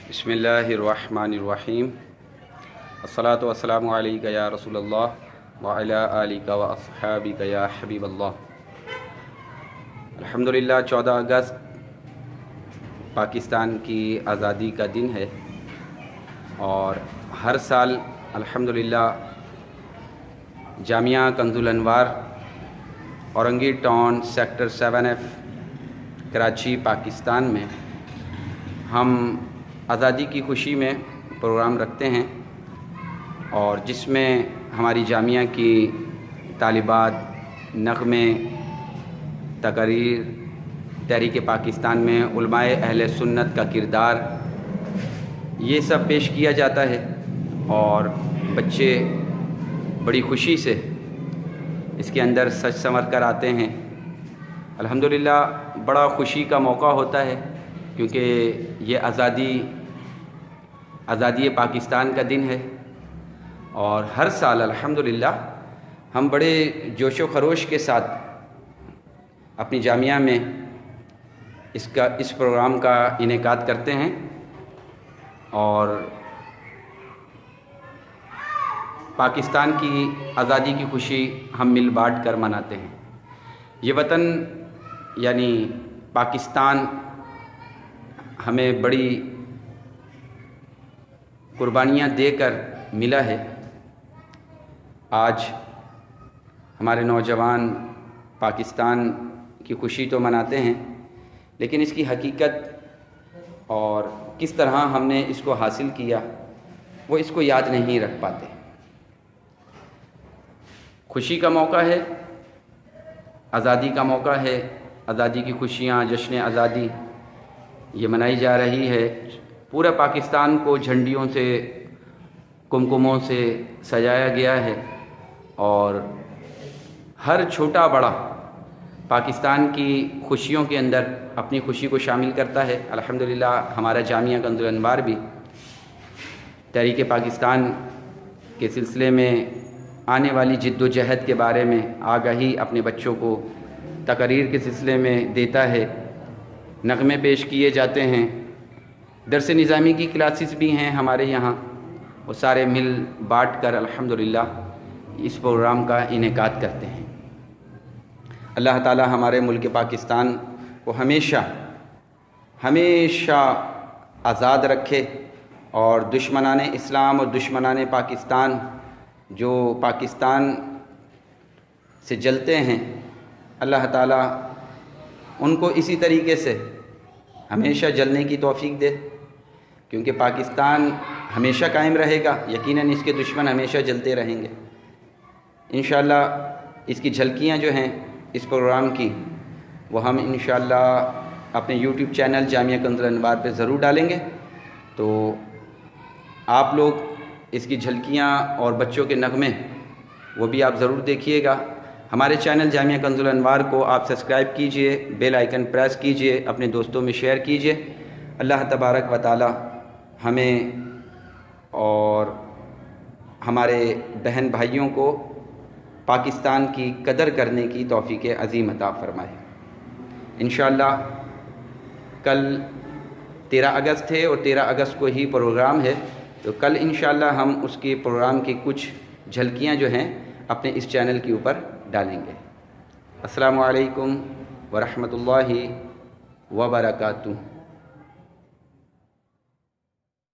بسم اللہ الرحمن الرحیم الصلاۃ والسلام علیک یا رسول اللہ وعلی آلک و اصحابک یا حبیب اللہ۔ الحمدللہ 14 اگست پاکستان کی آزادی کا دن ہے، اور ہر سال الحمدللہ Jamia Kanz Al Anwar Orangi town sector 7F Karachi Pakistan میں ہم آزادی کی خوشی میں پروگرام رکھتے ہیں، اور جس میں ہماری جامعہ کی طالبات نغمے، تقاریر، تحریک پاکستان میں علماء اہل سنت کا کردار، یہ سب پیش کیا جاتا ہے، اور بچے بڑی خوشی سے اس کے اندر سج سنور کر آتے ہیں۔ الحمدللہ بڑا خوشی کا موقع ہوتا ہے، کیونکہ یہ آزادی پاکستان کا دن ہے، اور ہر سال الحمدللہ ہم بڑے جوش و خروش کے ساتھ اپنی جامعہ میں اس پروگرام کا انعقاد کرتے ہیں، اور پاکستان کی آزادی کی خوشی ہم مل بانٹ کر مناتے ہیں۔ یہ وطن یعنی پاکستان ہمیں بڑی قربانیاں دے کر ملا ہے۔ آج ہمارے نوجوان پاکستان کی خوشی تو مناتے ہیں، لیکن اس کی حقیقت اور کس طرح ہم نے اس کو حاصل کیا وہ اس کو یاد نہیں رکھ پاتے۔ خوشی کا موقع ہے، آزادی کا موقع ہے، آزادی کی خوشیاں، جشن آزادی یہ منائی جا رہی ہے۔ پورے پاکستان کو جھنڈیوں سے، کمکموں سے سجایا گیا ہے، اور ہر چھوٹا بڑا پاکستان کی خوشیوں کے اندر اپنی خوشی کو شامل کرتا ہے۔ الحمدللہ ہمارا جامعہ کنز الانوار بھی تحریک پاکستان کے سلسلے میں آنے والی جد و جہد کے بارے میں آگاہی اپنے بچوں کو تقاریر کے سلسلے میں دیتا ہے، نغمے پیش کیے جاتے ہیں، درس نظامی کی کلاسز بھی ہیں ہمارے یہاں، وہ سارے مل بانٹ کر الحمدللہ اس پروگرام کا انعقاد کرتے ہیں۔ اللہ تعالی ہمارے ملک پاکستان کو ہمیشہ آزاد رکھے، اور دشمنان اسلام اور دشمنان پاکستان جو پاکستان سے جلتے ہیں، اللہ تعالی ان کو اسی طریقے سے ہمیشہ جلنے کی توفیق دے، کیونکہ پاکستان ہمیشہ قائم رہے گا، یقیناً اس کے دشمن ہمیشہ جلتے رہیں گے۔ انشاءاللہ اس کی جھلکیاں جو ہیں اس پروگرام کی، وہ ہم انشاءاللہ اپنے یوٹیوب چینل جامعہ کنز الانوار پہ ضرور ڈالیں گے، تو آپ لوگ اس کی جھلکیاں اور بچوں کے نغمے وہ بھی آپ ضرور دیکھیے گا۔ ہمارے چینل جامعہ کنز الانوار کو آپ سبسکرائب کیجئے، بیل آئیکن پریس کیجئے، اپنے دوستوں میں شیئر کیجئے۔ اللہ تبارک و تعالی ہمیں اور ہمارے بہن بھائیوں کو پاکستان کی قدر کرنے کی توفیق عظیم عطا فرمائے۔ انشاءاللہ کل 13 اگست ہے، اور 13 اگست کو ہی پروگرام ہے، تو کل انشاءاللہ ہم اس کے پروگرام کی کچھ جھلکیاں جو ہیں اپنے اس چینل کے اوپر ڈالیں گے۔ السلام علیکم ورحمۃ اللہ وبرکاتہ۔